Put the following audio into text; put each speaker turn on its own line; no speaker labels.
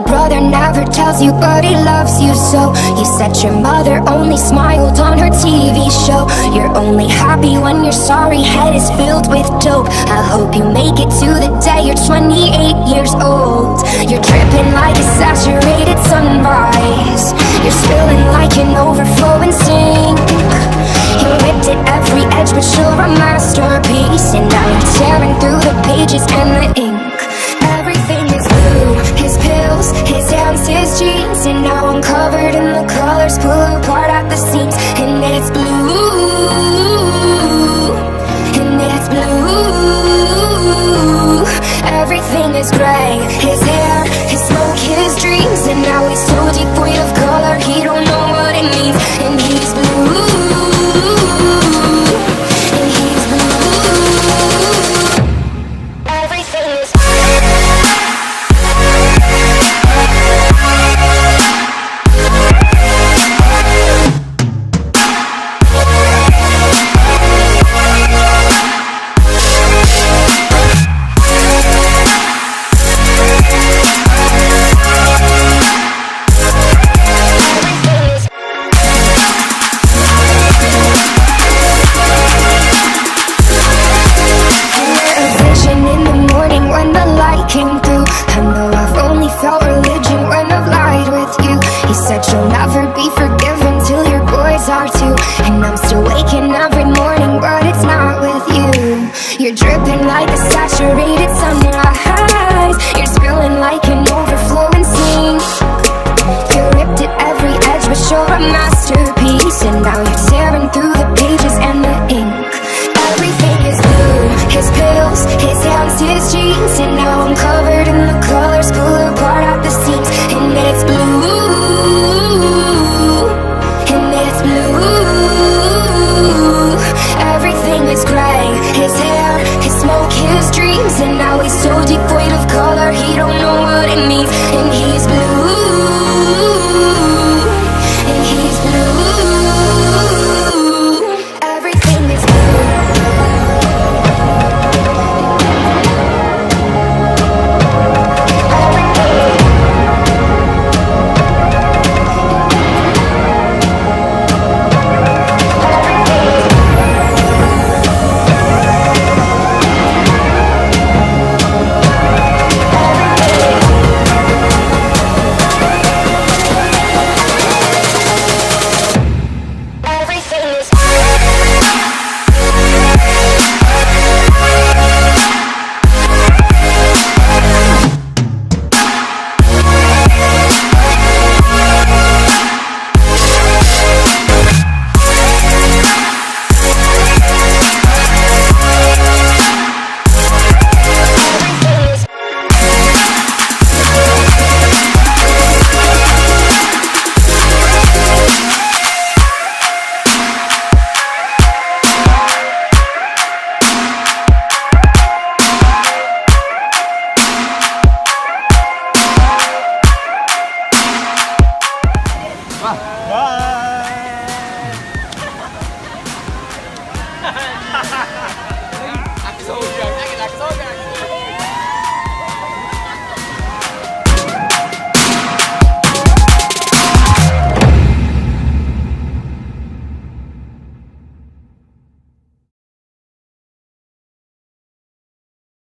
brother never tells you, but he loves you so. You said your mother only smiled on her TV show. You're only happy when your sorry head is filled with dope. I hope you make it to the day you're 28 years old. You're dripping like a saturated sunrise. You're spilling like an overflowing sink. You ripped at every edge, but you're a masterpiece. And now you're tearing through the pages and the ink. Everything is blue, his pills, his hands, his jeans. And now I'm covered in the colors, pull apart at the seams. And it's blue, and it's blue. Everything is gray, his hair, his smoke, his dreams. And now he's so devoid of color, he don't know what it means. And he's blue, and he's blue. Everything is came through. I know I've only felt religion when I've lied with you. You said you'll never be forgiven till your boys are too. And I'm still waking every morning, but it's not with you. You're dripping like a saturated sunrise. You're spilling like an overflowing sink. You ripped at every edge, but you're a masterpiece. And now you're tearing through the pages and the ink. Everything is blue, his pills, his hands, his jeans. And now I'm covered in the colors, pull apart at the seams. And it's blue, and it's blue. Everything is gray, his hair, his smoke, his dreams. And now he's so devoid of color, he don't know what it means. And he's blue, and he's blue. Everything is blue.
Bye.